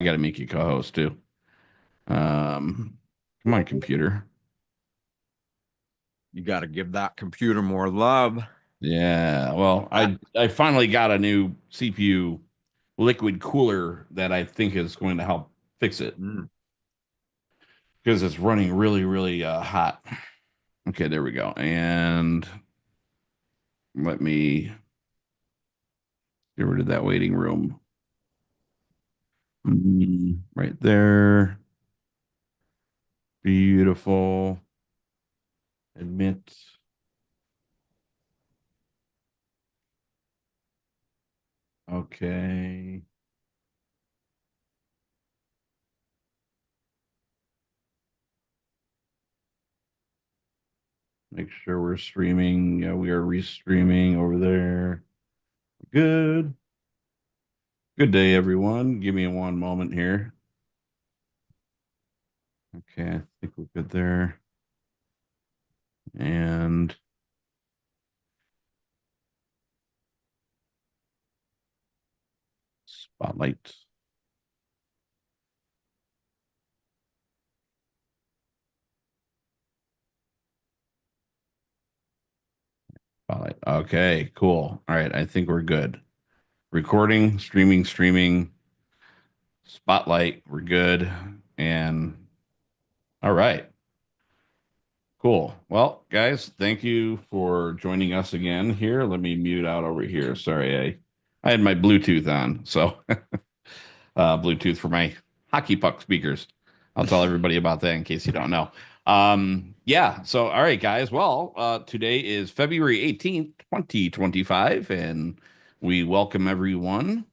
I got to make you co-host too. Come on, computer. You got to give that computer more love. Yeah. Well, Ah, I finally got a new CPU liquid cooler that I think is going to help fix it mm. because it's running really hot. Okay, there we go. And let me get rid of that waiting room. Right there. Beautiful. Admit. Okay. Make sure we're streaming. Yeah, we are restreaming over there. Good. Good day, everyone. Give me one moment here. Okay, I think we're good there. And spotlight. Spotlight. Okay, cool. All right, I think we're good. Recording, streaming. Spotlight, we're good. And all right. Cool. Well, guys, thank you for joining us again here. Let me mute out over here. Sorry, I had my Bluetooth on. So Bluetooth for my hockey puck speakers. I'll tell everybody about that in case you don't know. Yeah. So, all right, guys. Well, today is February 18th, 2025, and we welcome everyone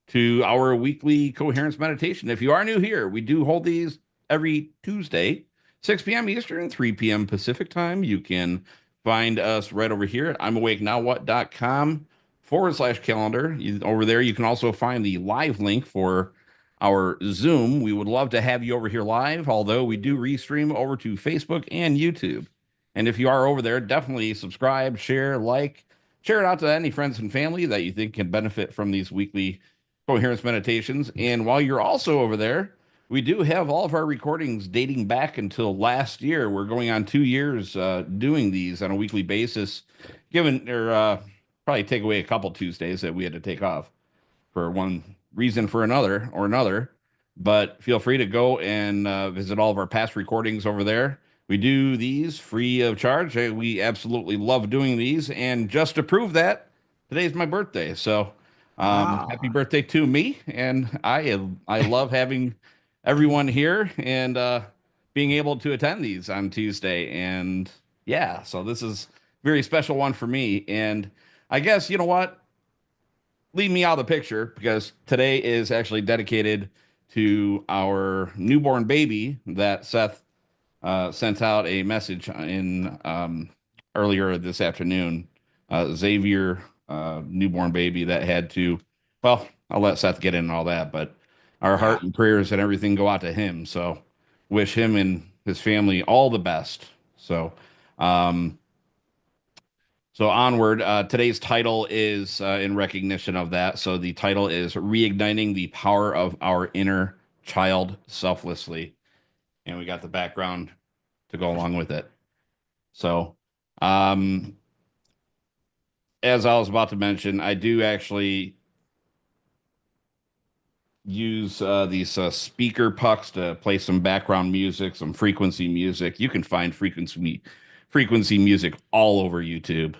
to our weekly coherence meditation. If you are new here, we do hold these every Tuesday, 6 p.m. Eastern, 3 p.m. Pacific time. You can find us right over here at I'mAwakeNowWhat.com/calendar. Over there, you can also find the live link for our Zoom. We would love to have you over here live, although we do restream over to Facebook and YouTube. And if you are over there, definitely subscribe, share, like, share it out to any friends and family that you think can benefit from these weekly coherence meditations. And while you're also over there, we do have all of our recordings dating back until last year. We're going on 2 years doing these on a weekly basis, given or probably take away a couple Tuesdays that we had to take off for one reason for another or another. But feel free to go and visit all of our past recordings over there. We do these free of charge. We absolutely love doing these. And just to prove that, today's my birthday. So happy Ah, birthday to me. And I love having everyone here and being able to attend these on Tuesday. And yeah, so this is a very special one for me. And I guess, you know what? Leave me out of the picture because today is actually dedicated to our newborn baby that Seth sent out a message in earlier this afternoon. Xavier, newborn baby that had to, well, I'll let Seth get in all that, but our yeah. heart and prayers and everything go out to him. So wish him and his family all the best. So, um, so onward, today's title is in recognition of that. So the title is Reigniting the Power of Our Inner Child Selflessly. And we got the background to go along with it. So, um, as I was about to mention, I do actually use these speaker pucks to play some background music, some frequency music. You can find frequency music all over YouTube.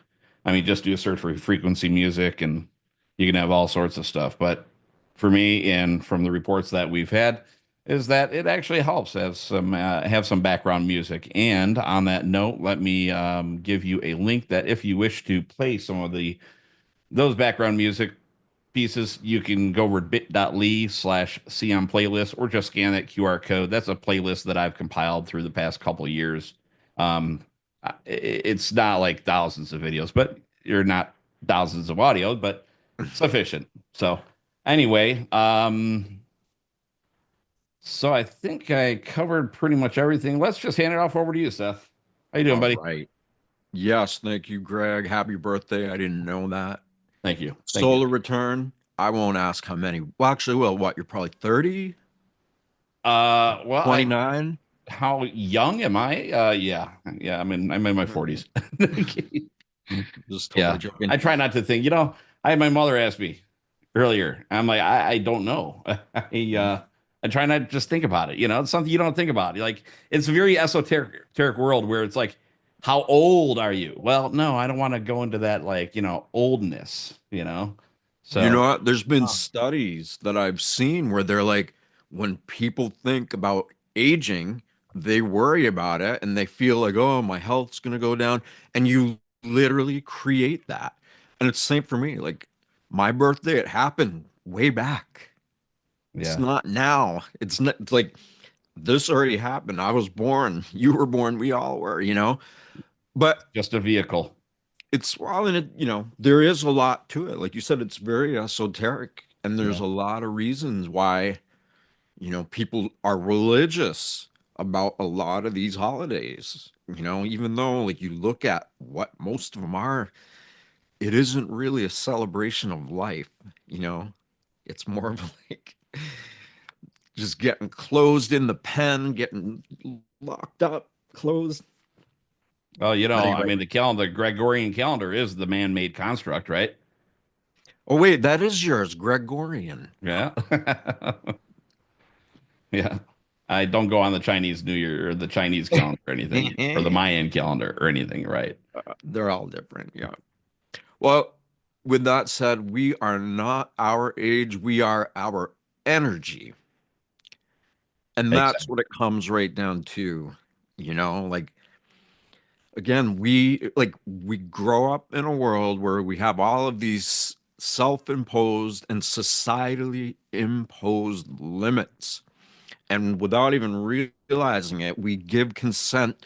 I mean, just do a search for frequency music, and you can have all sorts of stuff. But for me, and from the reports that we've had, is that it actually helps have some background music. And on that note, let me give you a link that if you wish to play some of the those background music pieces, you can go over bit.ly/see on playlist or just scan that QR code. That's a playlist that I've compiled through the past couple of years. Um, it's not like thousands of videos, but you're not thousands of audio, but sufficient. So anyway, so I think I covered pretty much everything. Let's just hand it off over to you, Seth. How you doing, All buddy? right. Yes, thank you, Greg. Happy birthday. I didn't know that. Thank you. Thank you. Solar return. I won't ask how many. Well, actually, well, what? You're probably 30? Well, 29? how young am I? Yeah. I'm in my 40s. Just totally Yeah. joking. I try not to think. I had my mother ask me earlier. I'm like, I don't know. I try not to just think about it. It's something you don't think about. Like it's a very esoteric world where it's like, how old are you? Well, no, I don't want to go into that like, oldness. You So know what? There's been oh, studies that I've seen where they're like, when people think about aging, they worry about it and they feel like, oh, my health's gonna go down. And you literally create that. And it's the same for me. Like my birthday, it happened way back. It's yeah, not now. It's not, it's like this already happened. I was born, you were born, we all were. But just a vehicle. it's well, and there is a lot to it. Like you said, it's very esoteric, and there's Yeah. a lot of reasons why, people are religious about a lot of these holidays. Even though like you look at what most of them are, it isn't really a celebration of life, you know. It's more of like just getting closed in the pen, getting locked up, closed. Well, But I anyway. mean, the Gregorian calendar is the man-made construct, right? Oh wait, that is yours, Gregorian. Yeah. Yeah. I don't go on the Chinese New Year or the Chinese calendar or anything, or the Mayan calendar or anything, right? They're all different, yeah. Well, with that said, we are not our age, we are our energy. And that's Exactly. what it comes right down to, like again, we grow up in a world where we have all of these self-imposed and societally imposed limits. And without even realizing it, we give consent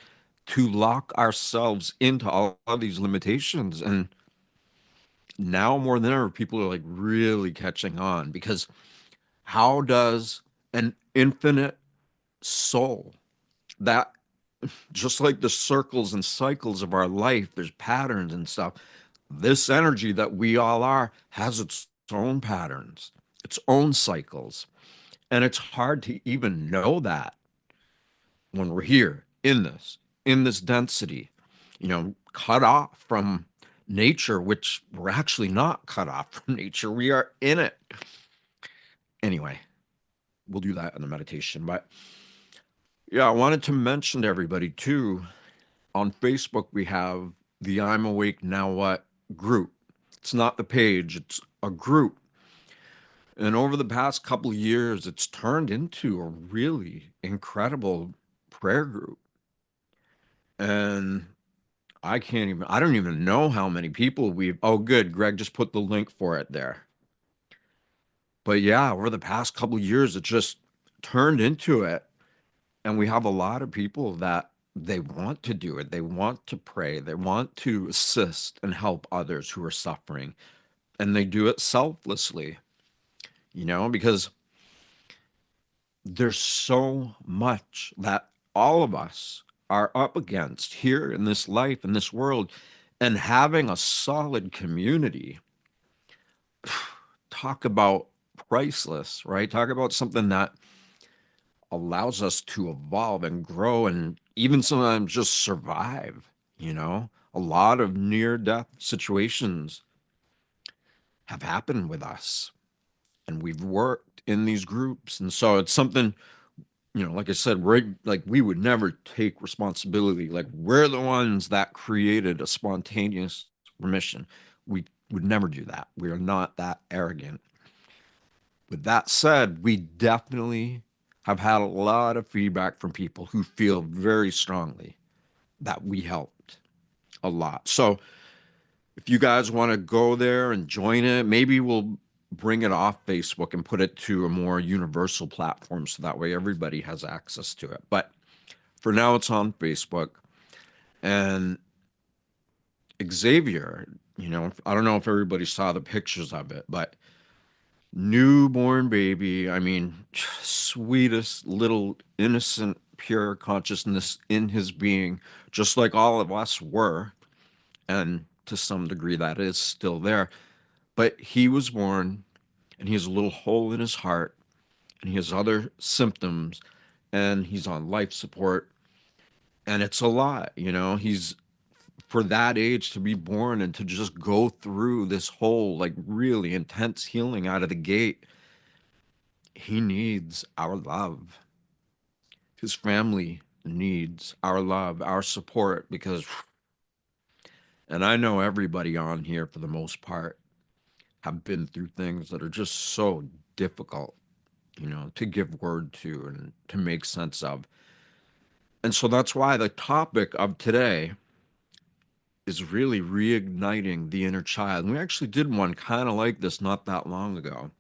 to lock ourselves into all of these limitations. And now more than ever, people are like really catching on because how does an infinite soul that just like the circles and cycles of our life, there's patterns and stuff. This energy that we all are has its own patterns, its own cycles. And it's hard to even know that when we're here in this density, cut off from nature, which we're actually not cut off from nature. We are in it. Anyway, we'll do that in the meditation. But yeah, I wanted to mention to everybody too, on Facebook, we have the I'm Awake Now What group. It's not the page, it's a group. And over the past couple of years, it's turned into a really incredible prayer group. And I don't even know how many people oh, good. Greg just put the link for it there. But yeah, over the past couple of years, it just turned into it. And we have a lot of people that they want to do it. They want to pray. They want to assist and help others who are suffering. And they do it selflessly, because there's so much that all of us are up against here in this life, in this world, and having a solid community. Talk about priceless, right? Talk about something that allows us to evolve and grow and even sometimes just survive. A lot of near death situations have happened with us, and we've worked in these groups. And so it's something, like I said, we would never take responsibility. Like we're the ones that created a spontaneous remission. We would never do that. We are not that arrogant. With that said, we definitely have had a lot of feedback from people who feel very strongly that we helped a lot. So if you guys want to go there and join it, maybe we'll bring it off Facebook and put it to a more universal platform so that way everybody has access to it. But for now, it's on Facebook. And Xavier, I don't know if everybody saw the pictures of it, but newborn baby, I mean, sweetest little innocent, pure consciousness in his being, just like all of us were. And to some degree, that is still there. But he was born and he has a little hole in his heart. and he has other symptoms and he's on life support. And it's a lot, he's for that age to be born and to just go through this whole like really intense healing out of the gate. He needs our love. His family needs our love, our support, because, and I know everybody on here for the most part have been through things that are just so difficult, to give word to and to make sense of. And so that's why the topic of today is really reigniting the inner child. And we actually did one kind of like this not that long ago.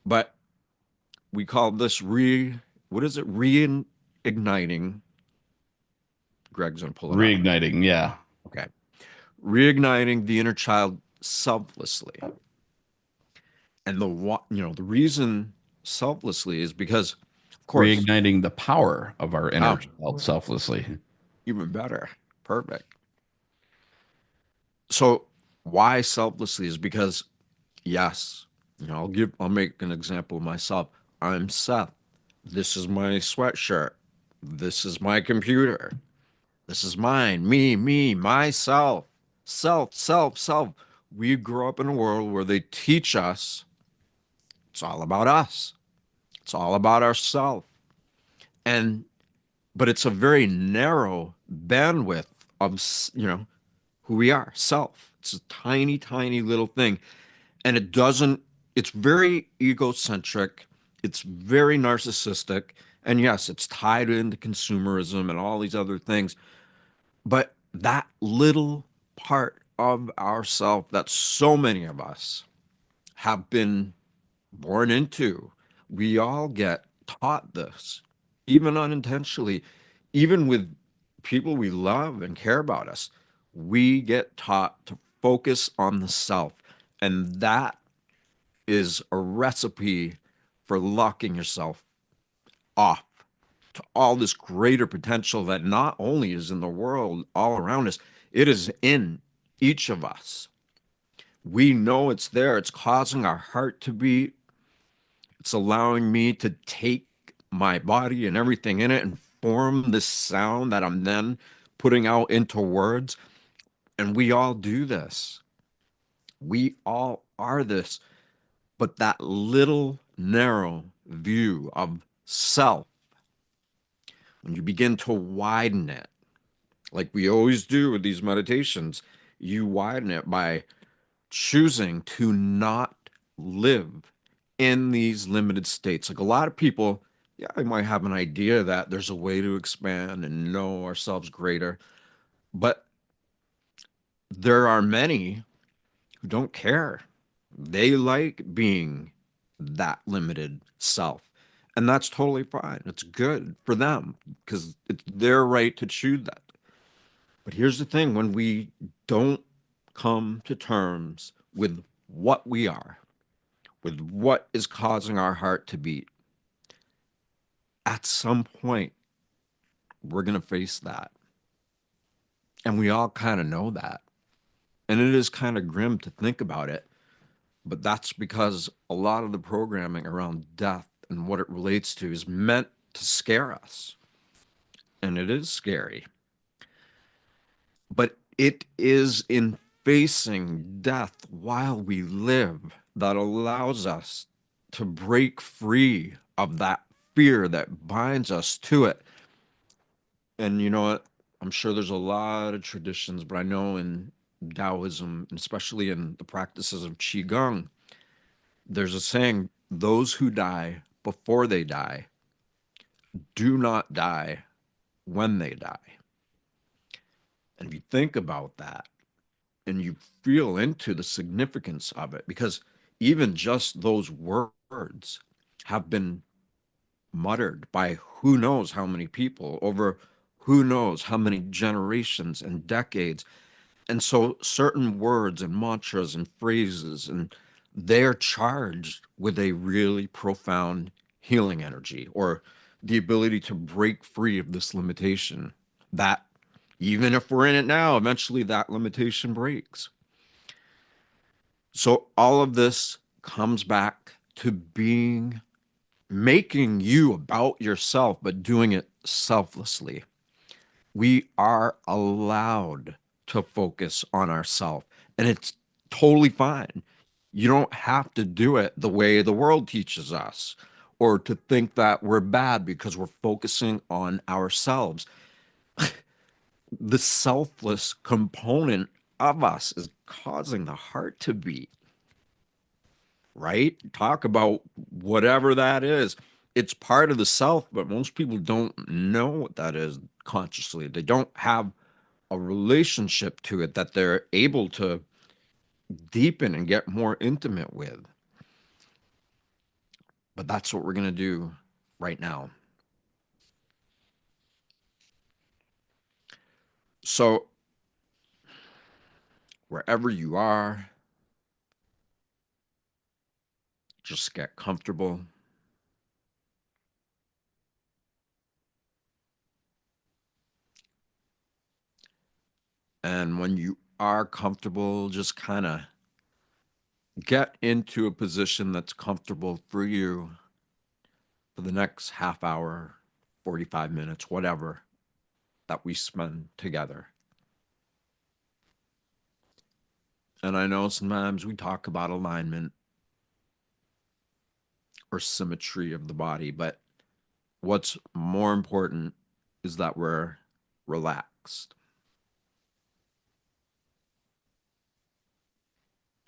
But we called this what is it? Reigniting. Greg's gonna pull it up. Reigniting. Yeah. Okay. Reigniting the inner child selflessly. And the reason selflessly is because, of course, Reigniting the power of our inner oh, child selflessly. even better. Perfect. So why selflessly is because, yes, I'll make an example of myself. I'm Seth. This is my sweatshirt. This is my computer. This is mine, me, myself, self. We grow up in a world where they teach us it's all about us. It's all about ourself. And but it's a very narrow bandwidth of who we are, self. It's a tiny, tiny little thing. And it's very egocentric. It's very narcissistic. And yes, it's tied into consumerism and all these other things. But that little part of ourself that so many of us have been born into, we all get taught this, even unintentionally, even with people we love and care about us. We get taught to focus on the self. And that is a recipe for locking yourself off to all this greater potential that not only is in the world all around us, it is in each of us. We know it's there. It's causing our heart to beat. It's allowing me to take my body and everything in it and form this sound that I'm then putting out into words. And we all do this. We all are this. But that little narrow view of self, when you begin to widen it, like we always do with these meditations, you widen it by choosing to not live in these limited states. Like a lot of people, yeah, I might have an idea that there's a way to expand and know ourselves greater, but there are many who don't care. They like being that limited self. And that's totally fine. It's good for them because it's their right to choose that. But here's the thing, when we don't come to terms with what we are, with what is causing our heart to beat, at some point, we're going to face that. And we all kind of know that. And it is kind of grim to think about it. But that's because a lot of the programming around death and what it relates to is meant to scare us. And it is scary. But it is in facing death while we live that allows us to break free of that fear that binds us to it. And you know what? I'm sure there's a lot of traditions, but I know in Taoism, and especially in the practices of Qigong, there's a saying, those who die before they die do not die when they die. And if you think about that, and you feel into the significance of it, because even just those words have been muttered by who knows how many people over who knows how many generations and decades. And so certain words and mantras and phrases, and they're charged with a really profound healing energy or the ability to break free of this limitation that even if we're in it now, eventually that limitation breaks. So all of this comes back to being making you about yourself, but doing it selflessly. We are allowed to focus on ourselves, and it's totally fine. You don't have to do it the way the world teaches us or to think that we're bad because we're focusing on ourselves. The selfless component of us is causing the heart to beat, right? Talk about whatever that is. It's part of the self, but most people don't know what that is consciously. They don't have a relationship to it that they're able to deepen and get more intimate with. But that's what we're going to do right now. So, wherever you are, just get comfortable. And when you are comfortable, just kind of get into a position that's comfortable for you for the next half hour, 45 minutes, whatever that we spend together. And I know sometimes we talk about alignment or symmetry of the body, but what's more important is that we're relaxed.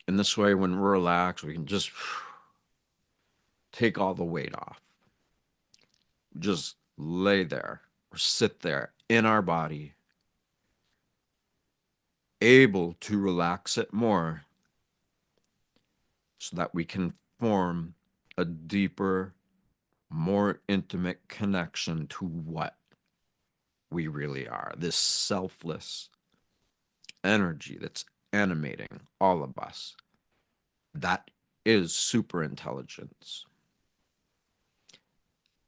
In this way, when we're relaxed, we can just take all the weight off. Just lay there or sit there in our body, able to relax it more so that we can form a deeper, more intimate connection to what we really are. This selfless energy that's animating all of us. That is super intelligence.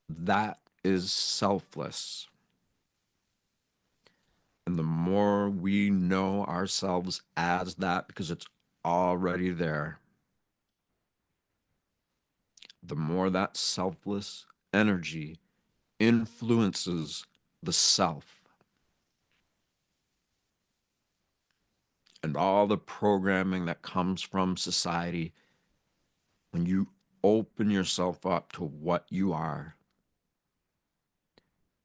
That is selfless. And the more we know ourselves as that, because it's already there, the more that selfless energy influences the self and all the programming that comes from society. When you open yourself up to what you are,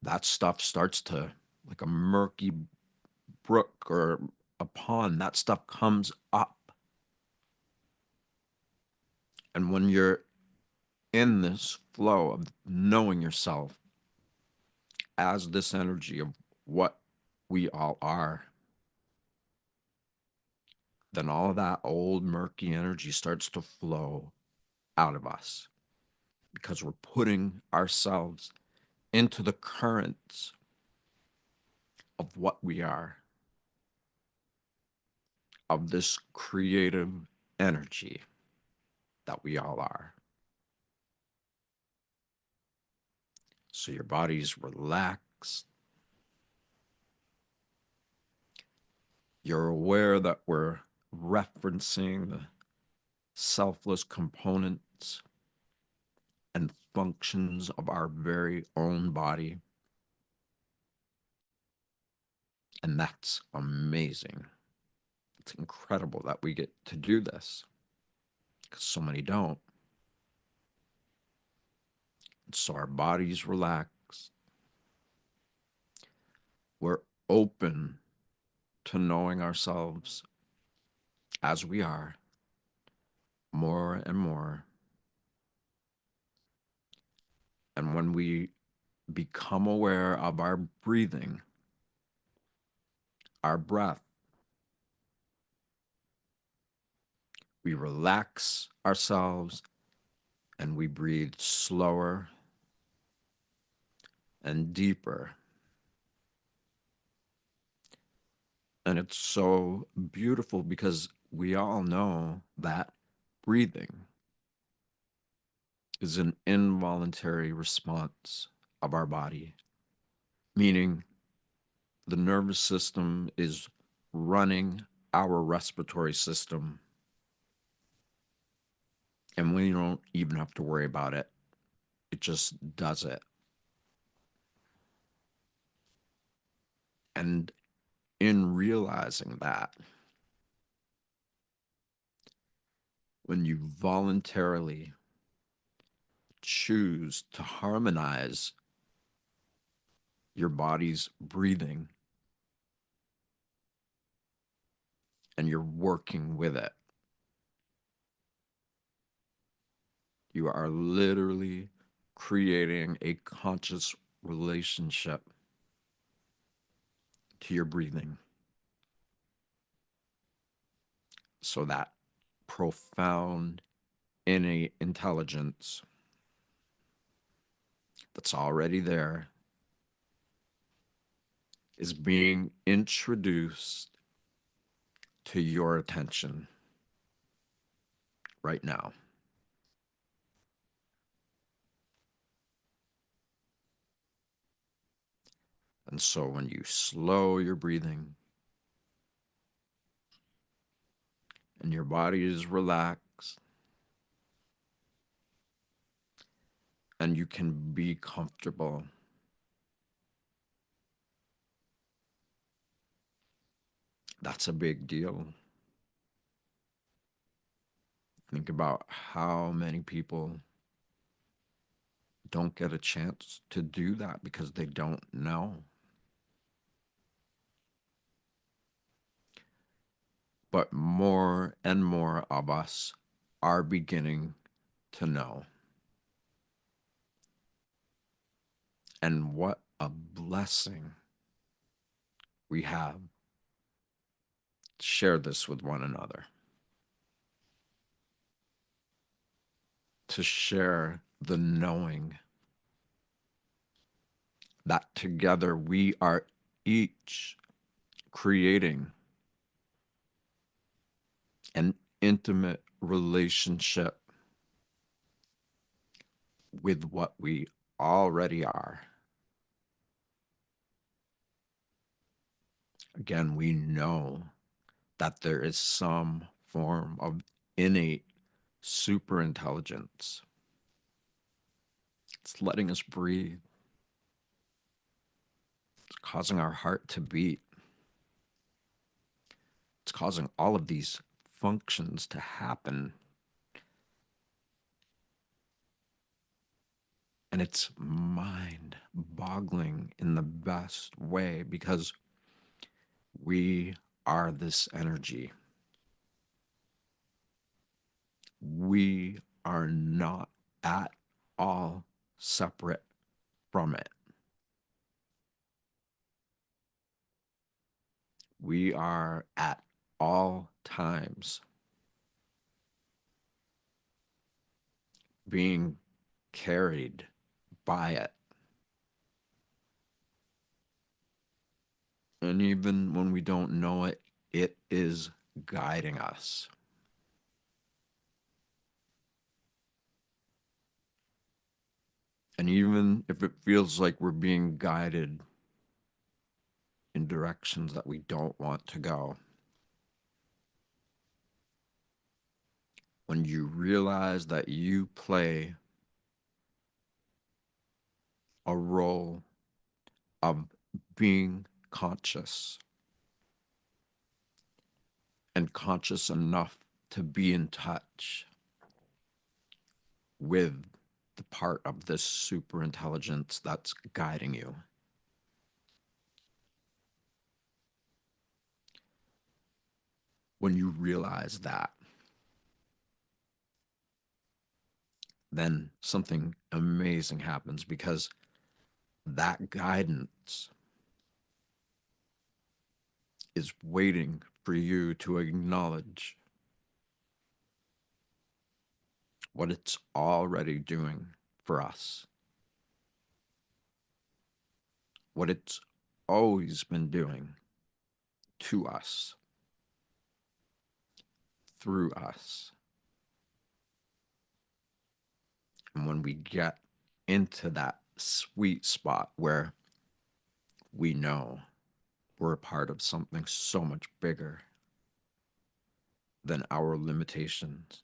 that stuff starts to, like a murky brook or a pond, that stuff comes up. And when you're in this flow of knowing yourself as this energy of what we all are, then all of that old murky energy starts to flow out of us because we're putting ourselves into the currents of what we are, of this creative energy that we all are. So your body's relaxed. You're aware that we're referencing the selfless components and functions of our very own body. And that's amazing. It's incredible that we get to do this because so many don't. So our body's relaxed. We're open to knowing ourselves as we are more and more. And when we become aware of our breathing, our breath, we relax ourselves and we breathe slower and deeper. And it's so beautiful because we all know that breathing is an involuntary response of our body, meaning the nervous system is running our respiratory system, and we don't even have to worry about it. It just does it. And in realizing that, when you voluntarily choose to harmonize your body's breathing and you're working with it, you are literally creating a conscious relationship to your breathing. So that profound innate intelligence that's already there is being introduced to your attention right now. And so when you slow your breathing and your body is relaxed and you can be comfortable, that's a big deal. Think about how many people don't get a chance to do that because they don't know. But more and more of us are beginning to know. And what a blessing we have to share this with one another, to share the knowing that together we are each creating an intimate relationship with what we already are. Again, we know that there is some form of innate superintelligence. It's letting us breathe. It's causing our heart to beat. It's causing all of these functions to happen. And it's mind boggling in the best way because we are this energy. We are not at all separate from it. We are at all times being carried by it. And even when we don't know it, it is guiding us. And even if it feels like we're being guided in directions that we don't want to go, when you realize that you play a role of being conscious and conscious enough to be in touch with the part of this super intelligence that's guiding you. When you realize that, then something amazing happens because that guidance is waiting for you to acknowledge what it's already doing for us, what it's always been doing to us, through us. And when we get into that sweet spot where we know we're a part of something so much bigger than our limitations,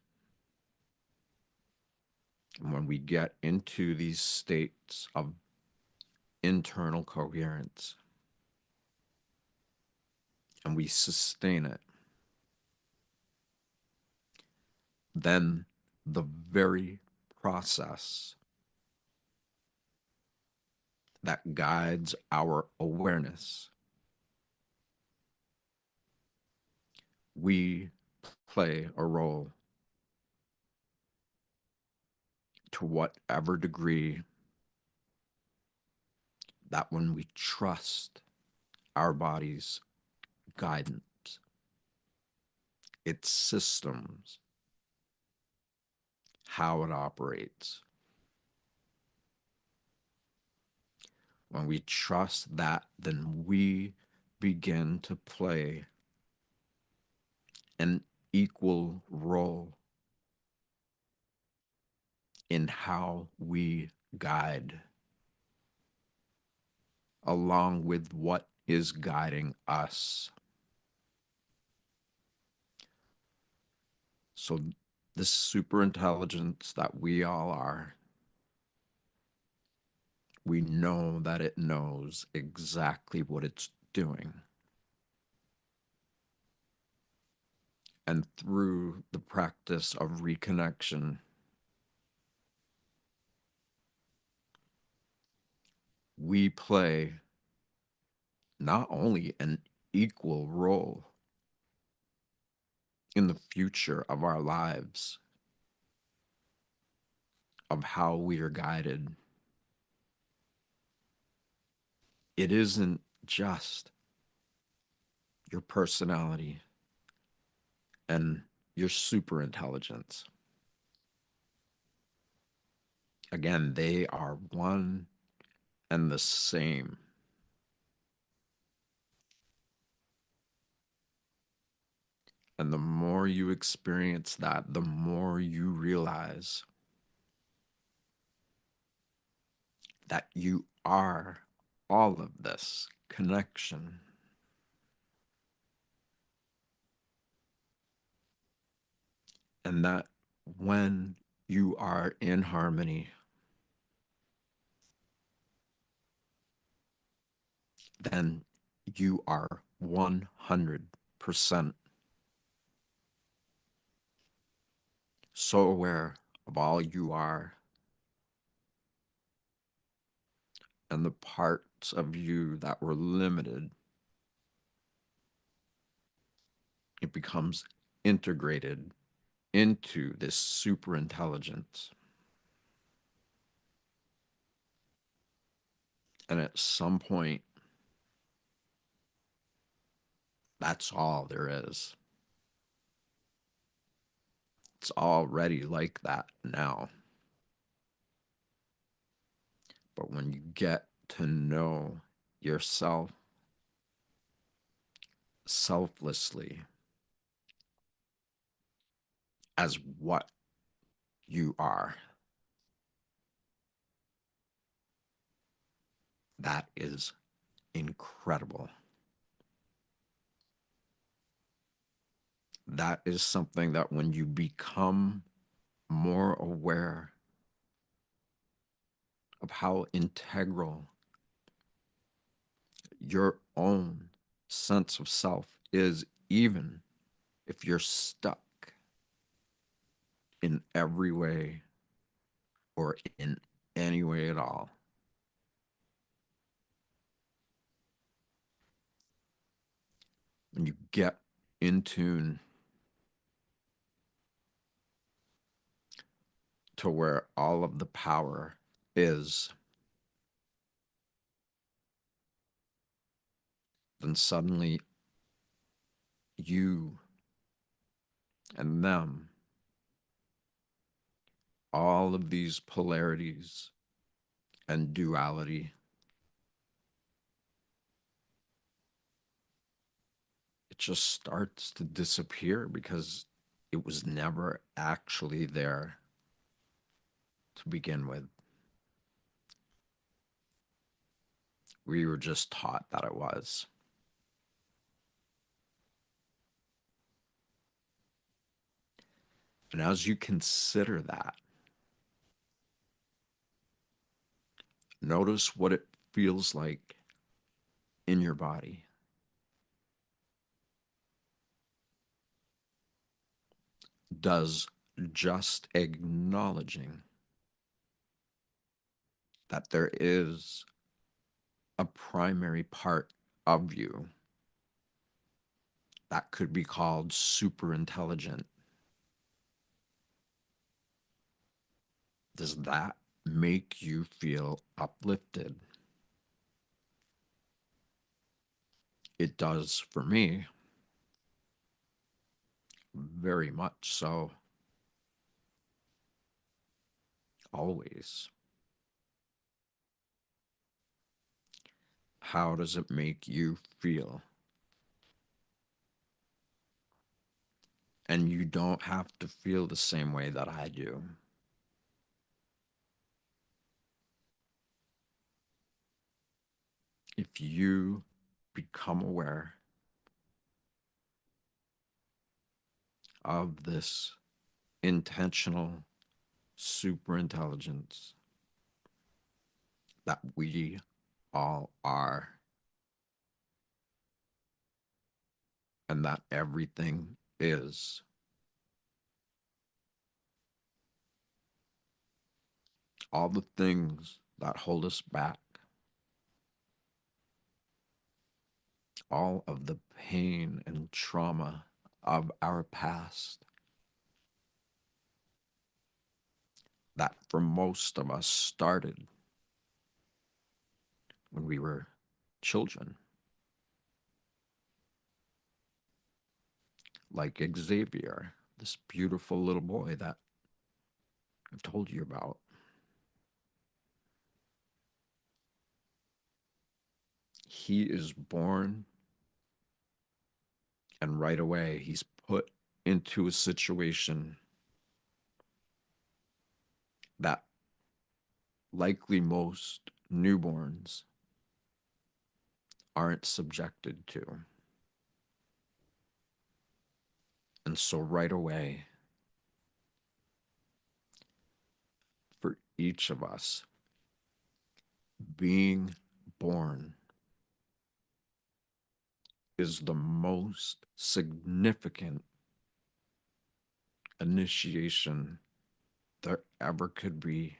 And when we get into these states of internal coherence and we sustain it, then the very process that guides our awareness, we play a role to whatever degree that when we trust our body's guidance, its systems, how it operates, when we trust that, then we begin to play an equal role in how we guide, along with what is guiding us. So, this super intelligence that we all are, we know that it knows exactly what it's doing. And through the practice of reconnection, we play not only an equal role in the future of our lives, of how we are guided, it isn't just your personality and your super intelligence. Again, they are one and the same. And the more you experience that, the more you realize that you are all of this connection. And that when you are in harmony, then you are 100% so aware of all you are and the parts of you that were limited. It becomes integrated into this super intelligence. And at some point, that's all there is. It's already like that now. But when you get to know yourself selflessly as what you are, that is incredible. That is something that when you become more aware of how integral your own sense of self is, even if you're stuck in every way or in any way at all. When you get in tune to where all of the power is, then suddenly you and them, all of these polarities and duality, it just starts to disappear because it was never actually there to begin with. We were just taught that it was. And as you consider that, Notice what it feels like in your body. Does just acknowledging that there is a primary part of you that could be called super intelligent, does that make you feel uplifted? It does for me, very much so, always. How does it make you feel? And you don't have to feel the same way that I do. If you become aware of this intentional super intelligence that we all are, and that everything is, all the things that hold us back, all of the pain and trauma of our past, that for most of us started when we were children, like Xavier, this beautiful little boy that I've told you about. He is born, and right away he's put into a situation that likely most newborns aren't subjected to. And so, right away, for each of us, being born is the most significant initiation there ever could be.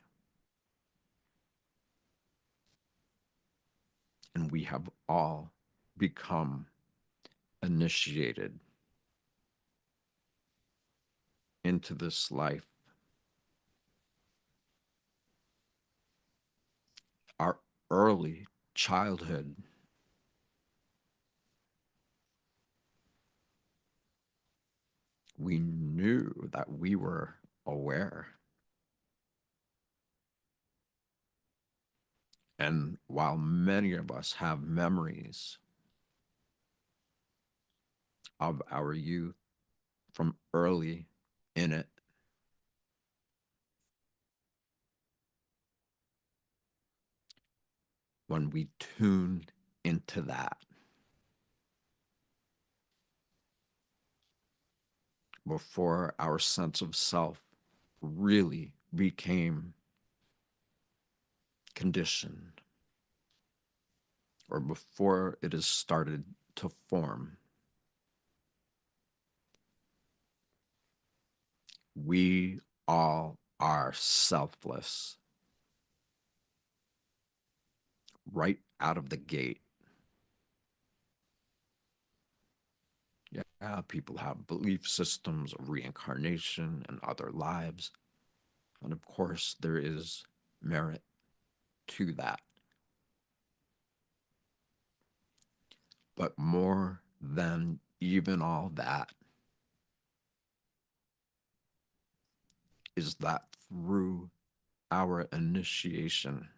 And we have all become initiated into this life. Our early childhood, we knew that we were aware. And while many of us have memories of our youth from early in it, when we tuned into that before our sense of self really became conditioned, or before it has started to form, we all are selfless right out of the gate. Yeah, people have belief systems of reincarnation and other lives. And of course, there is merit to that. But more than even all that is that through our initiation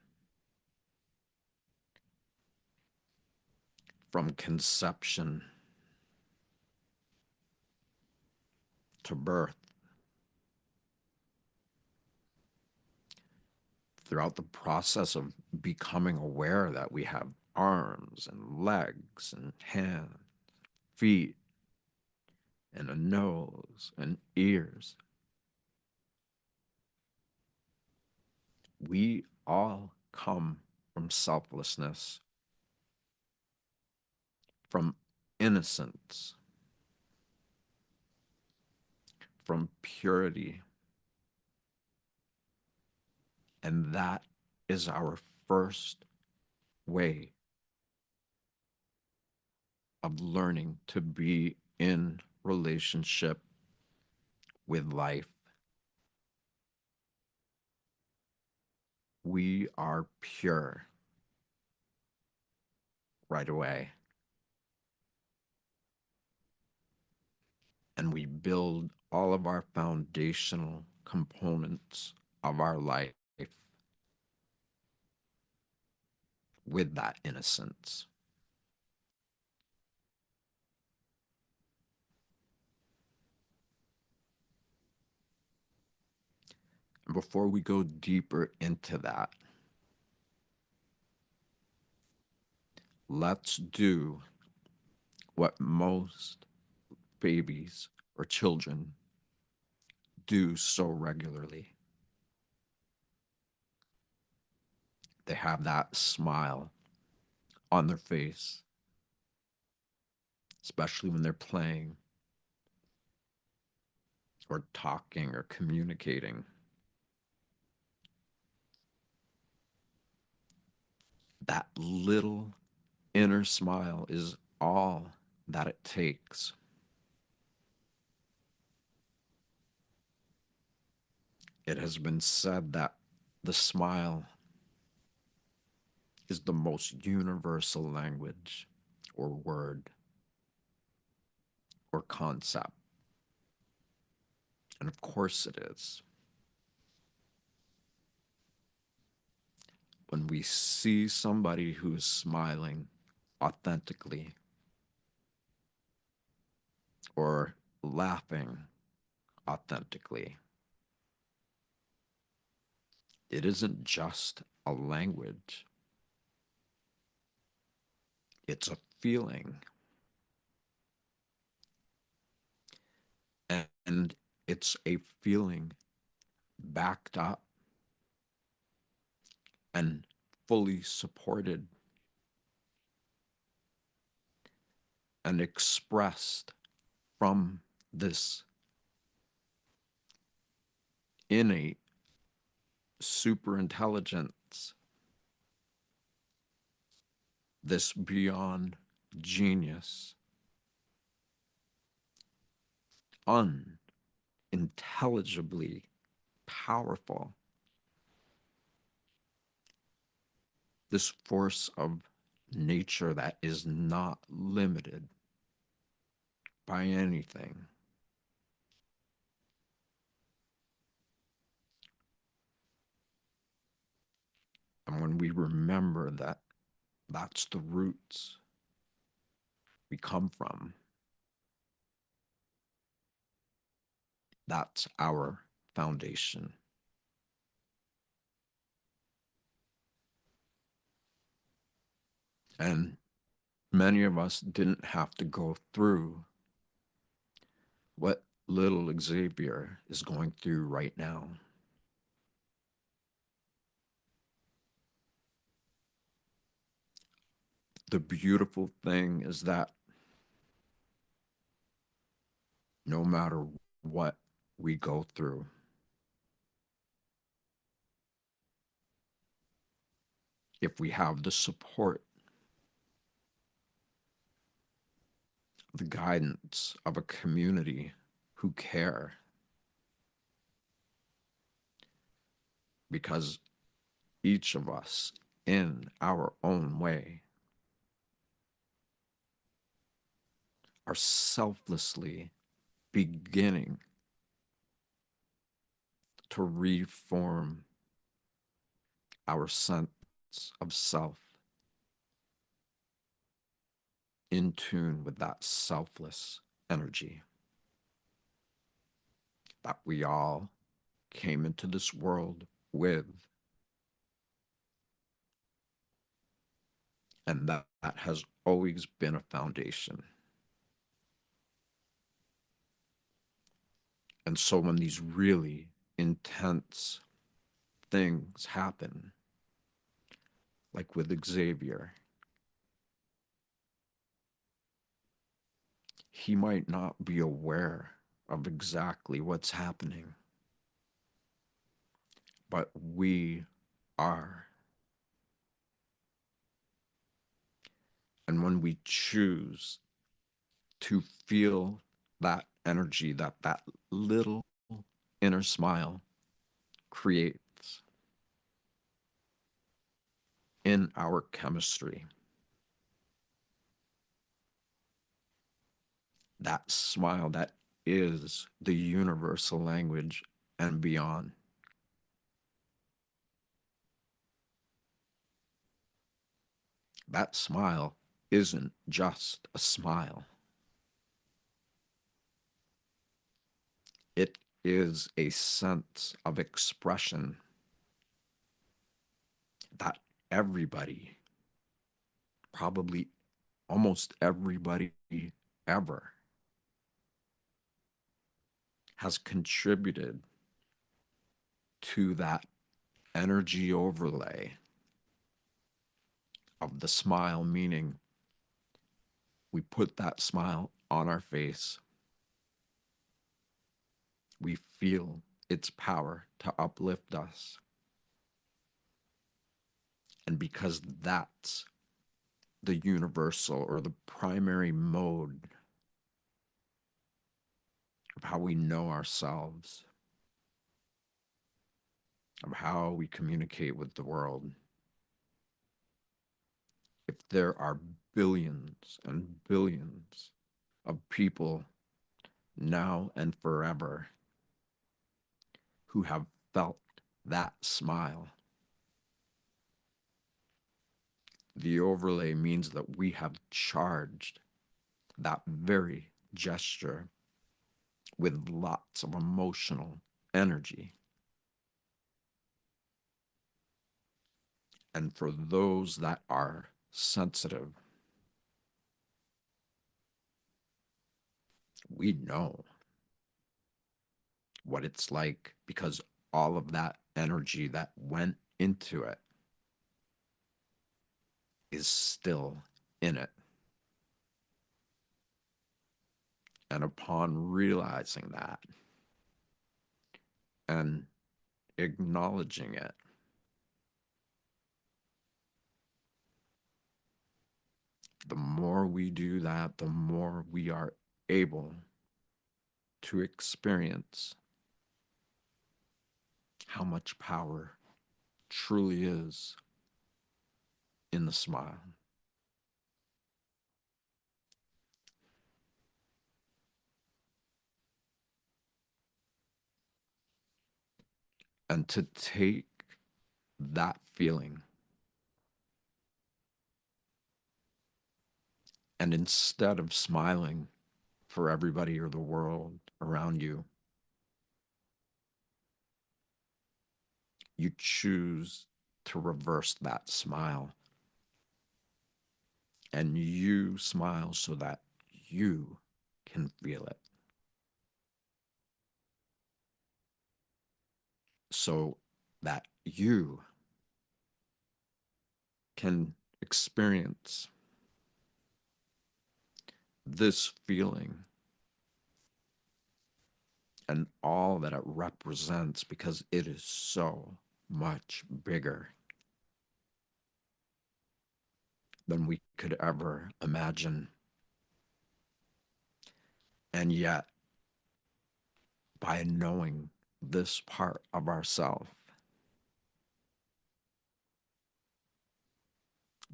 from conception to birth, throughout the process of becoming aware that we have arms and legs and hands, feet, and a nose and ears, we all come from selflessness, from innocence, from purity. And that is our first way of learning to be in relationship with life. We are pure right away. And we build all of our foundational components of our life with that innocence. And before we go deeper into that, let's do what most babies or children do so regularly. They have that smile on their face, especially when they're playing or talking or communicating. That little inner smile is all that it takes. It has been said that the smile is the most universal language or word or concept. And of course it is. When we see somebody who is smiling authentically or laughing authentically, it isn't just a language, it's a feeling. And it's a feeling backed up and fully supported and expressed from this innate super intelligence, this beyond genius, unintelligibly powerful, this force of nature that is not limited by anything. And when we remember that that's the roots we come from, that's our foundation. And many of us didn't have to go through what little Xavier is going through right now. The beautiful thing is that no matter what we go through, if we have the support, the guidance of a community who care, because each of us in our own way are selflessly beginning to reform our sense of self in tune with that selfless energy that we all came into this world with. And that has always been a foundation. And so when these really intense things happen, like with Xavier, he might not be aware of exactly what's happening, but we are. And when we choose to feel that energy that little inner smile creates in our chemistry, that smile that is the universal language and beyond. That smile isn't just a smile, it is a sense of expression that everybody, probably almost everybody ever, has contributed to that energy overlay of the smile, meaning we put that smile on our face. We feel its power to uplift us. And because that's the universal or the primary mode of how we know ourselves, of how we communicate with the world, if there are billions and billions of people now and forever who have felt that smile, the overlay means that we have charged that very gesture with lots of emotional energy. And for those that are sensitive, we know what it's like because all of that energy that went into it is still in it. And upon realizing that and acknowledging it, the more we do that, the more we are able to experience how much power truly is in the smile. And to take that feeling and instead of smiling for everybody or the world around you, you choose to reverse that smile and you smile so that you can feel it. So that you can experience this feeling and all that it represents because it is so much bigger than we could ever imagine. And yet, by knowing this part of ourself,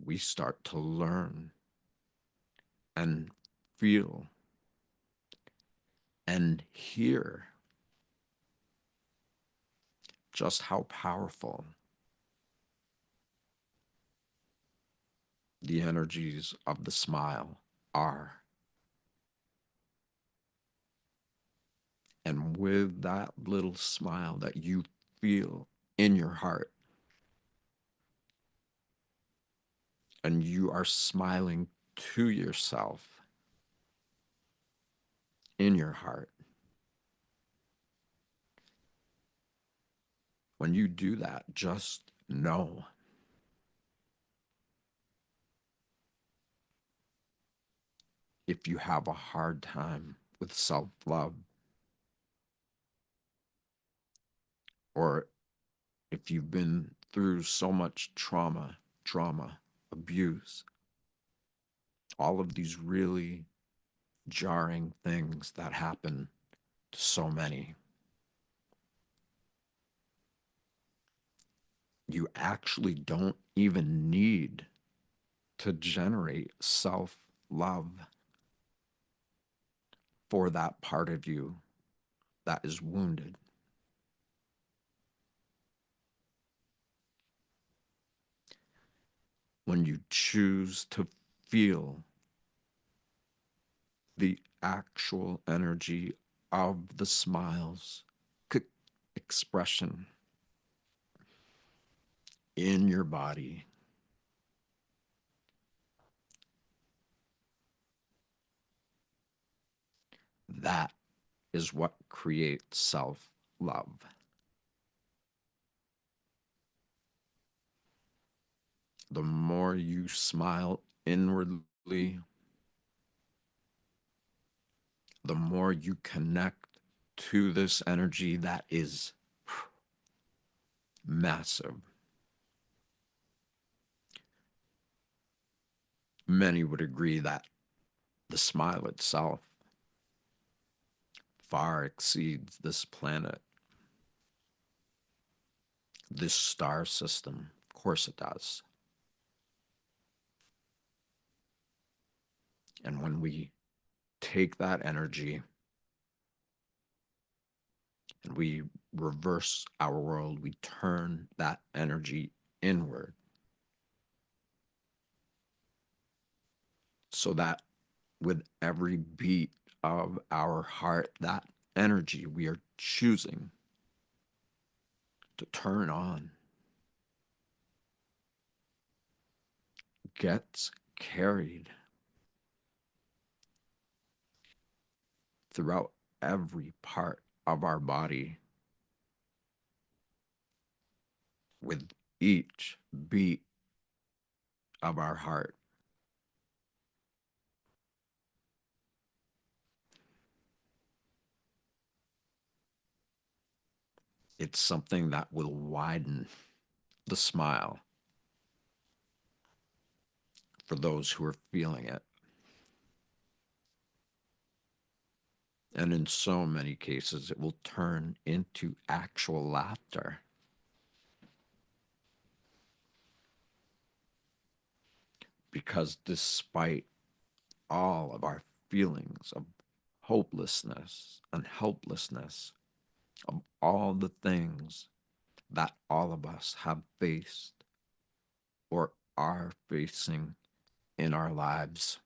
we start to learn and feel and hear just how powerful the energies of the smile are. And with that little smile that you feel in your heart, and you are smiling to yourself in your heart, when you do that, just know if you have a hard time with self love, or if you've been through so much trauma, abuse, all of these really jarring things that happen to so many, you actually don't even need to generate self love for that part of you that is wounded. When you choose to feel the actual energy of the smiles, expression in your body, that is what creates self love. The more you smile inwardly, the more you connect to this energy that is massive. Many would agree that the smile itself far exceeds this planet, this star system. Of course it does. And when we take that energy and we reverse our world, we turn that energy inward so that with every beat of our heart, that energy we are choosing to turn on gets carried throughout every part of our body with each beat of our heart. It's something that will widen the smile for those who are feeling it. And in so many cases, it will turn into actual laughter. Because despite all of our feelings of hopelessness and helplessness, of all the things that all of us have faced or are facing in our lives,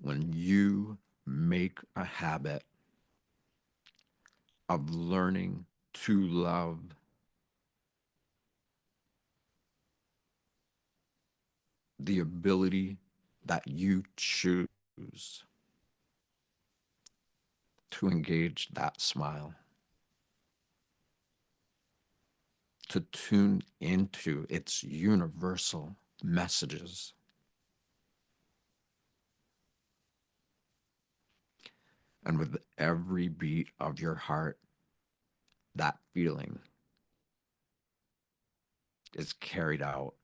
when you make a habit of learning to love the ability that you choose to engage that smile, to tune into its universal messages, and with every beat of your heart, that feeling is carried out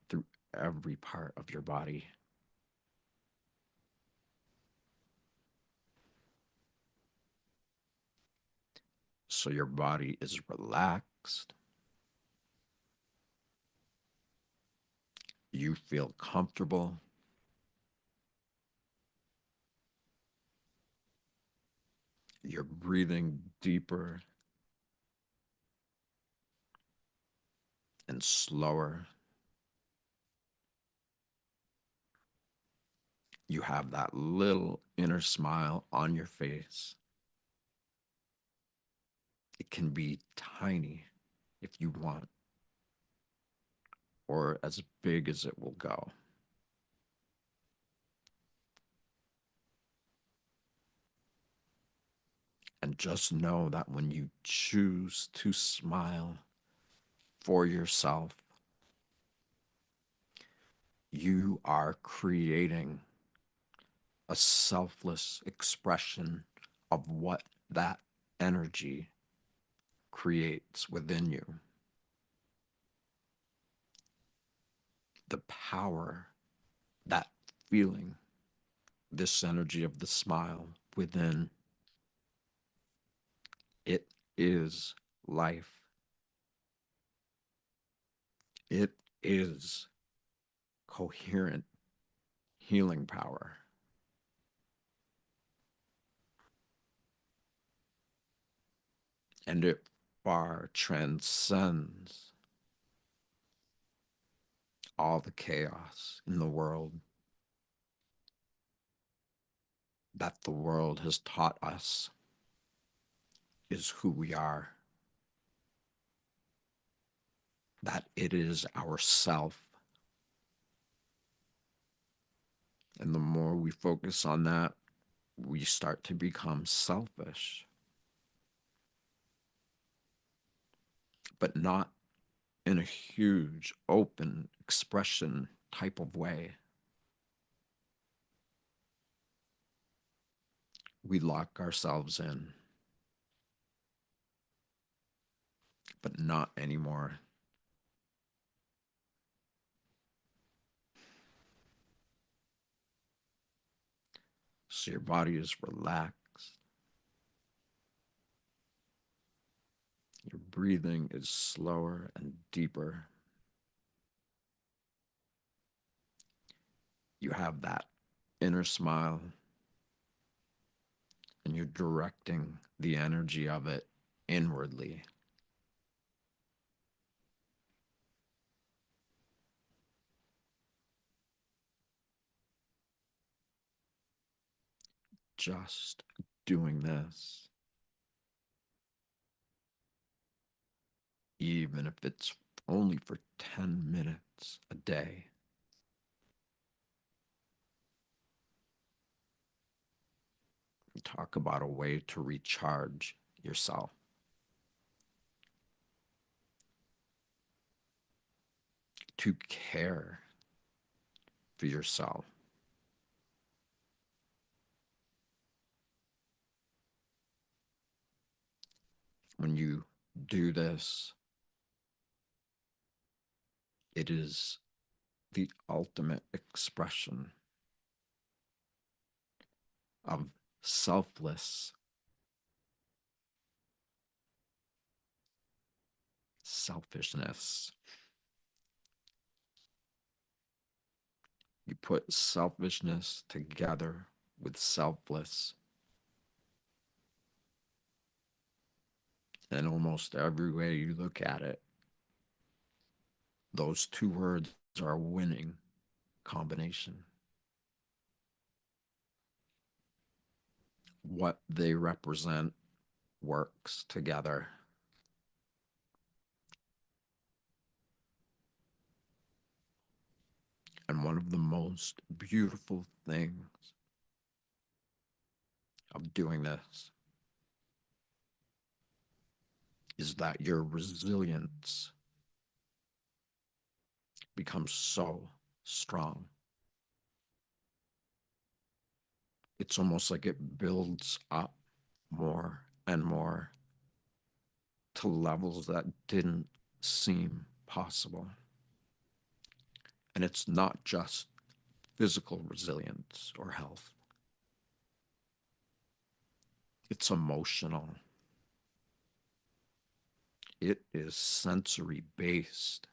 through every part of your body. So your body is relaxed. You feel comfortable. You're breathing deeper and slower. You have that little inner smile on your face. It can be tiny if you want, or as big as it will go. And just know that when you choose to smile for yourself, You are creating a selfless expression of what that energy creates within you. The power, that feeling, this energy of the smile within, it is life. It is coherent healing power. And it far transcends all the chaos in the world that the world has taught us is who we are, that it is ourself. And the more we focus on that, we start to become selfish, but not in a huge, open expression type of way. We lock ourselves in, but not anymore. So your body is relaxed. Your breathing is slower and deeper. You have that inner smile, and you're directing the energy of it inwardly. Just doing this, even if it's only for 10 minutes a day. Talk about a way to recharge yourself, to care for yourself. When you do this, it is the ultimate expression of selfless selfishness. You put selfishness together with selfless, and almost every way you look at it, those two words are a winning combination. What they represent works together. And one of the most beautiful things of doing this is that your resilience becomes so strong. It's almost like it builds up more and more to levels that didn't seem possible. And it's not just physical resilience or health, it's emotional, it is sensory based.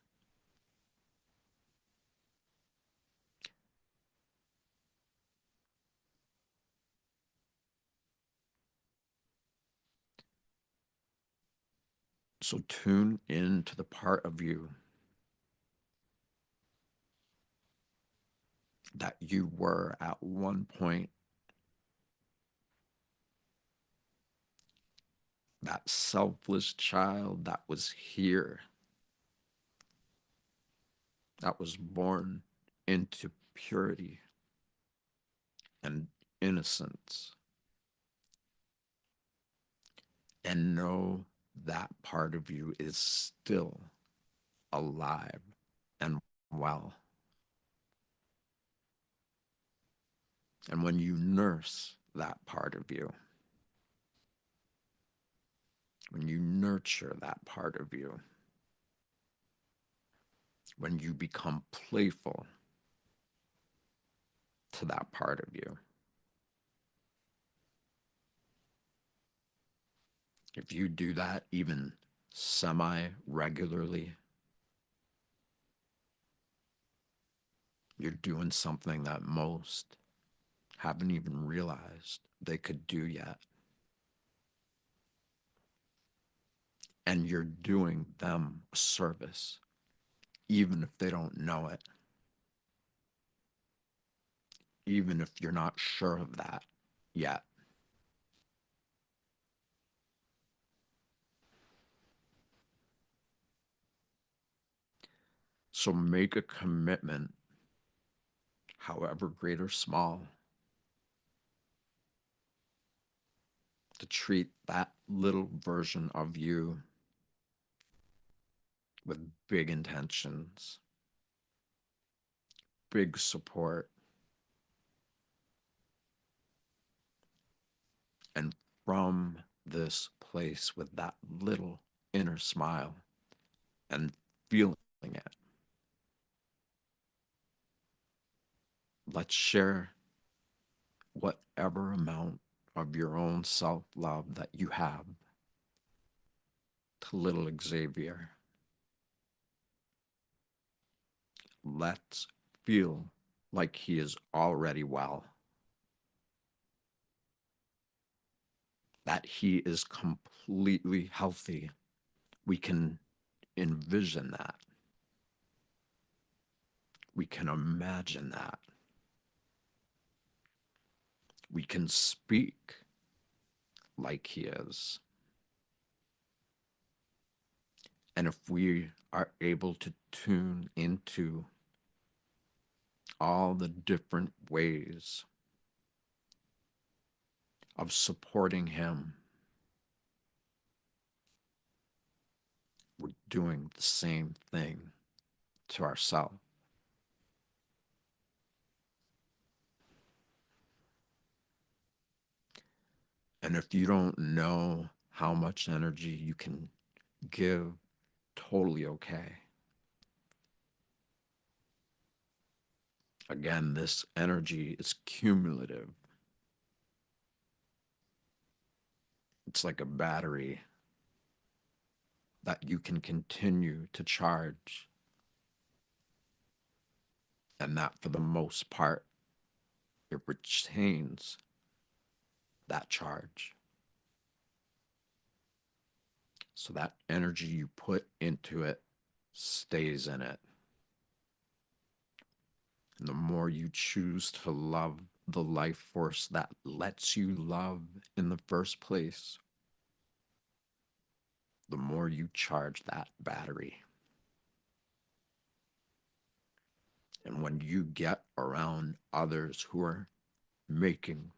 So tune into the part of you that you were at one point, that selfless child that was here, that was born into purity and innocence. And know that part of you is still alive and well. And when you nurse that part of you, when you nurture that part of you, when you become playful to that part of you, if you do that even semi regularly, you're doing something that most haven't even realized they could do yet. And you're doing them a service, even if they don't know it, even if you're not sure of that yet. So make a commitment, however great or small, to treat that little version of you with big intentions, big support, and from this place with that little inner smile and feeling it, let's share whatever amount of your own self love that you have to little Xavier. Let's feel like he is already well, that he is completely healthy. We can envision that. We can imagine that. We can speak like he is. And if we are able to tune into all the different ways of supporting him, we're doing the same thing to ourselves. And if you don't know how much energy you can give, totally okay. Again, this energy is cumulative. It's like a battery that you can continue to charge, and that for the most part, it retains that charge. So that energy you put into it stays in it. And the more you choose to love the life force that lets you love in the first place, the more you charge that battery. And when you get around others who are making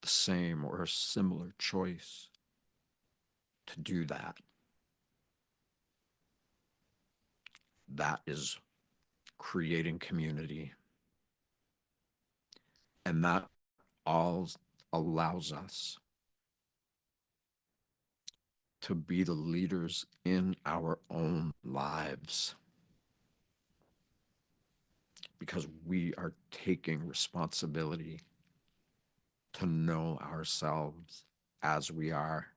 the same or a similar choice to do that, that is creating community. And that all allows us to be the leaders in our own lives because we are taking responsibility to know ourselves as we are,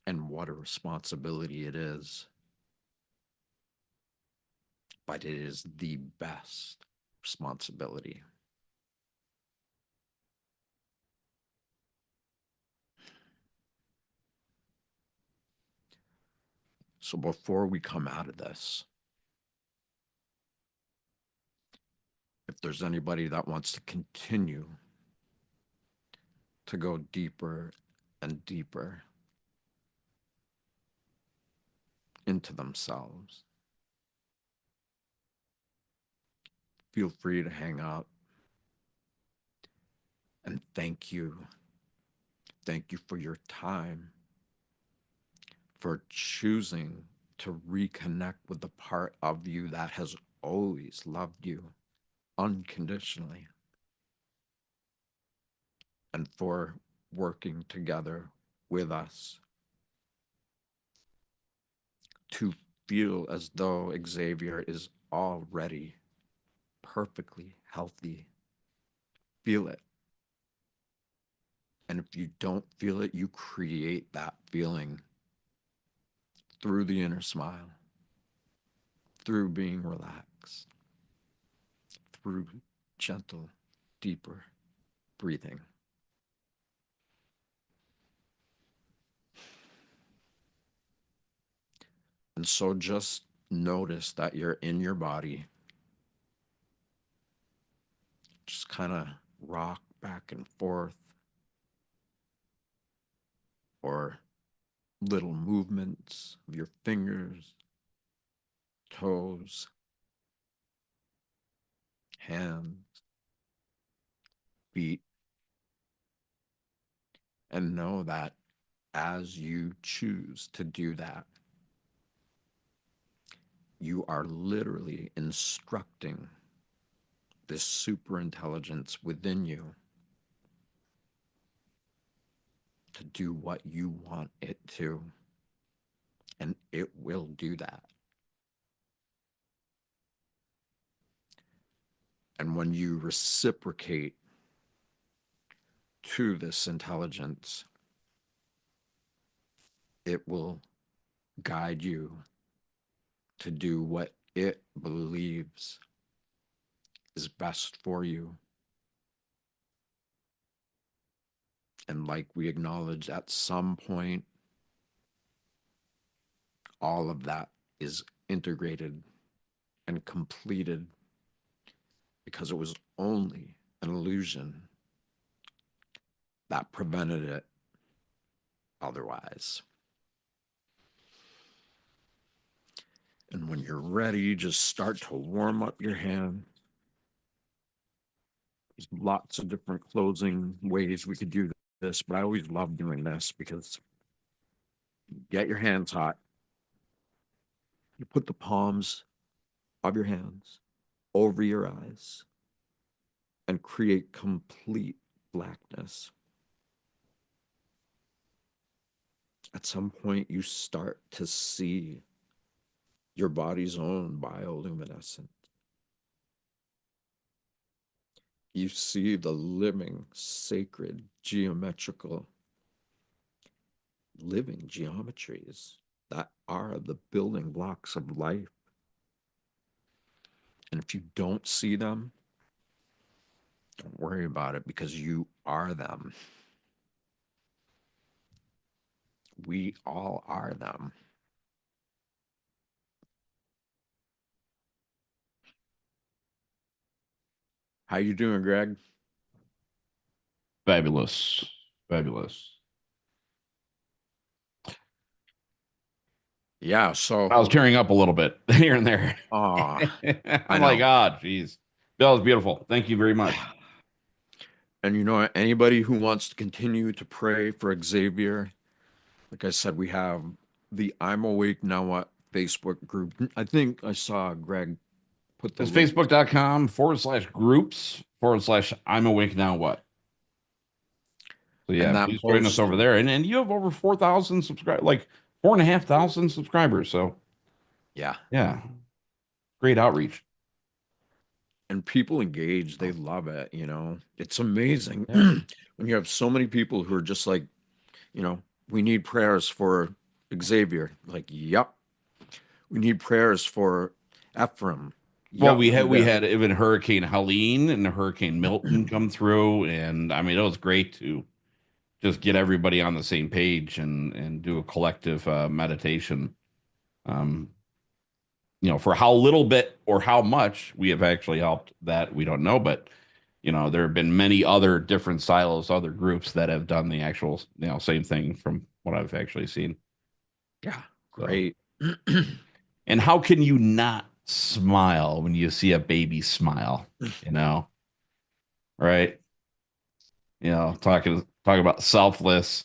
and what a responsibility it is. But it is the best responsibility. So before we come out of this, if there's anybody that wants to continue to go deeper and deeper into themselves, feel free to hang out. And thank you. Thank you for your time, for choosing to reconnect with the part of you that has always loved you unconditionally and for working together with us to feel as though Xavier is already perfectly healthy. Feel it. And if you don't feel it, you create that feeling through the inner smile, through being relaxed, through gentle, deeper breathing. And so just notice that you're in your body. Just kind of rock back and forth, or little movements of your fingers, toes, hands, feet, and know that as you choose to do that, you are literally instructing this super intelligence within you to do what you want it to, and it will do that. And when you reciprocate to this intelligence, it will guide you to do what it believes is best for you. And like we acknowledge, at some point, all of that is integrated and completed because it was only an illusion that prevented it otherwise. And when you're ready, just start to warm up your hand. There's lots of different closing ways we could do this, but I always love doing this because you get your hands hot. You put the palms of your hands over your eyes and create complete blackness. At some point, you start to see your body's own bioluminescence. You see the living, sacred, geometrical, living geometries that are the building blocks of life. And if you don't see them, don't worry about it because you are them. We all are them. How you doing, Greg? Fabulous. Fabulous. Yeah, so I was tearing up a little bit here and there. I I'm like, know. ah, geez. That was beautiful. Thank you very much. And you know, anybody who wants to continue to pray for Xavier, like I said, we have the I'm Awake Now What Facebook group. I think I saw Greg put the It's link. facebook.com/groups/ I'm awake now what. So And yeah, that please join us over posted. there. And you have over 4,000 subscribers, like 4,500 subscribers. So Yeah. yeah, great outreach. And people engage, they love it, you know. It's amazing Yeah. when you have so many people who are just like, you know, we need prayers for Xavier. Like, yep. We need prayers for Ephraim. Well, Yep, we we'll had do we that. had even Hurricane Helene and Hurricane Milton come through, and I mean it was great to just get everybody on the same page and do a collective meditation. Um, for how little bit or how much we have actually helped, that we don't know, but there have been many other different silos, other groups that have done the actual same thing from what I've actually seen. Yeah, So, great. and how can you not smile when you see a baby smile? You know, right? Talking about selfishness.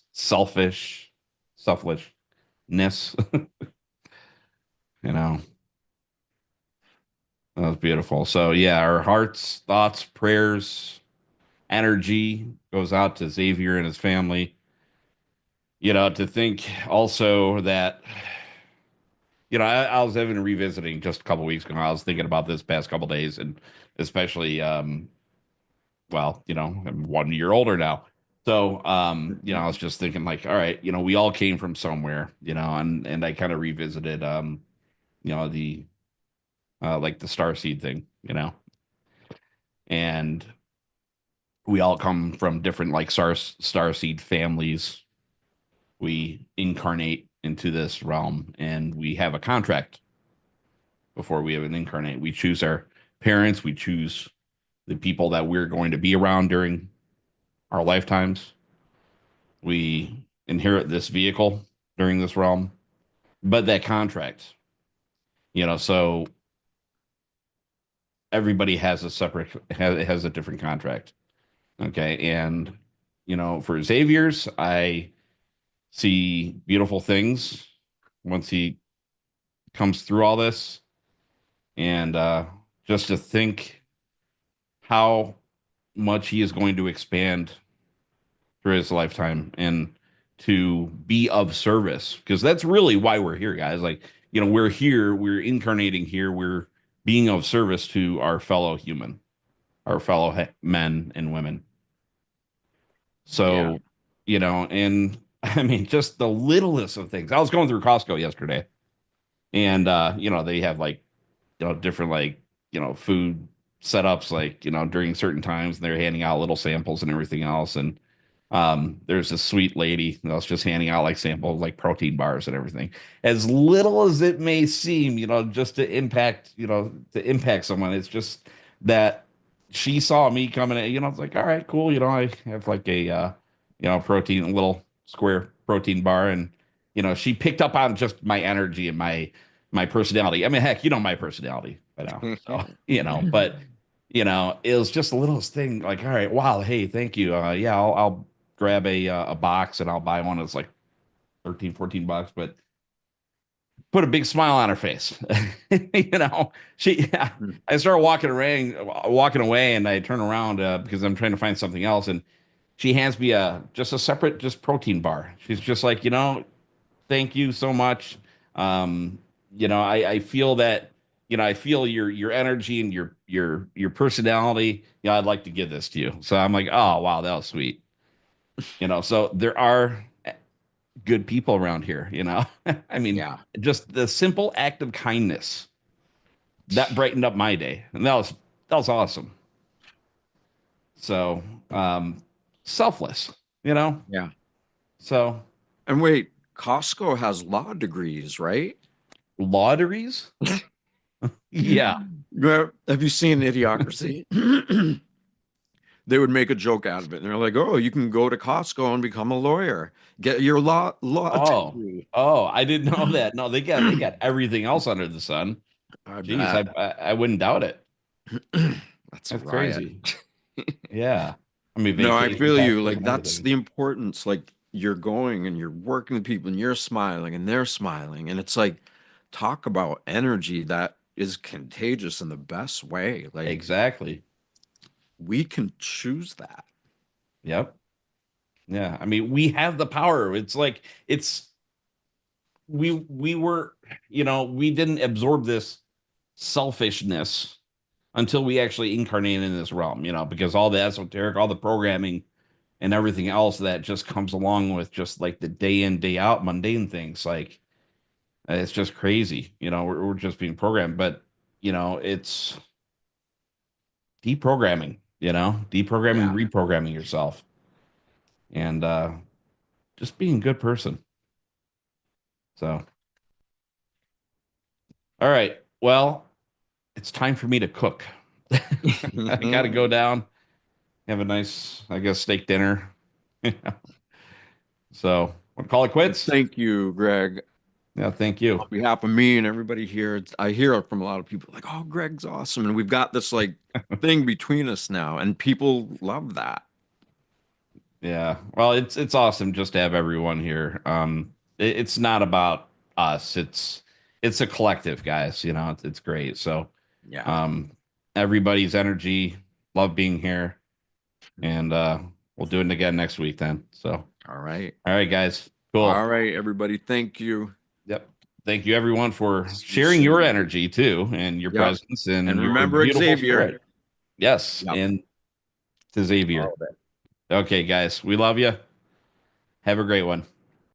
You know, That's beautiful. So yeah, our hearts, thoughts, prayers, energy goes out to Xavier and his family. To think also that, I was even revisiting just a couple weeks ago. I was thinking about this past couple days, and especially, well, I'm 1 year older now. So, I was just thinking like, all right, we all came from somewhere, and I kind of revisited, the like the star seed thing, and we all come from different like star seed families. We incarnate into this realm, and we have a contract before we even incarnate. We choose our parents, we choose the people that we're going to be around during our lifetimes. We inherit this vehicle during this realm, but that contract, so everybody has a separate has a different contract. Okay, and for Xavier's, I see beautiful things once he comes through all this, and just to think how much he is going to expand through his lifetime and to be of service, because that's really why we're here, guys. Like, we're here, we're incarnating here, we're being of service to our fellow human, our fellow men and women. Yeah. So, and I mean, just the littlest of things. I was going through Costco yesterday, and they have like, different like, food setups, like, during certain times, and they're handing out little samples and everything else. And there's a sweet lady that was just handing out like samples, like protein bars and everything. As little as it may seem, just to impact someone, it's just that she saw me coming in, it's like, all right, cool. I have like a, protein, a little square protein bar. And, she picked up on just my energy and my personality. I mean, heck, my personality by now. So, but it was just the littlest thing. Like, all right, wow, hey, thank you. Yeah, I'll grab a box and I'll buy one. It's like 13, $14, but put a big smile on her face. She, yeah, I started walking away, and I turn around because I'm trying to find something else, and she hands me just a separate just protein bar. She's just like, thank you so much. Um, I feel that, I feel your energy and your personality. I'd like to give this to you. So I'm like, oh wow, that was sweet. So there are good people around here. I mean, Yeah. just the simple act of kindness that brightened up my day. And that was awesome. So selfless, you know. Yeah. So And wait, Costco has law degrees, right? lotteries? Yeah. Yeah. Have you seen Idiocracy? They would make a joke out of it. And they're like, "Oh, you can go to Costco and become a lawyer. Get your law Oh, degree." oh, I didn't know that. No, they got everything else under the sun. I Jeez, bet. I wouldn't doubt it. That's a That's riot. crazy. Yeah. I mean, No, I vacation feel you. packages Like and that's everything. the importance. Like you're going and you're working with people and you're smiling and they're smiling. And it's like talk about energy that is contagious in the best way. Like Exactly. we can choose that. Yep. Yeah. I mean, we have the power. It's like we were, we didn't absorb this selfishness until we actually incarnated in this realm, because all the esoteric, all the programming and everything else that just comes along with just like the day in, day out mundane things, like it's just crazy. We're just being programmed, but it's deprogramming, deprogramming, Yeah. reprogramming yourself, and just being a good person. So, all right. Well, it's time for me to cook. I got to go down, have a nice, I guess, steak dinner. So, we'll call it quits. Thank you, Greg. Yeah, thank you. On behalf of me and everybody here, I hear it from a lot of people like, "Oh, Greg's awesome." And we've got this like thing between us now, and people love that. Yeah. Well, it's awesome just to have everyone here. It's not about us. It's a collective, guys. It's great. So, Yeah. Um, everybody's energy. Love being here. And we'll do it again next week then. So, All right. all right, guys. All Cool. right, everybody. Thank you. Yep. Thank you, everyone, for See you sharing your soon. energy too, and your Yep. presence And and your remember beautiful Xavier. spirit. Yes. Yep. And to All Xavier. of it. Okay, guys. We love you. Have a great one.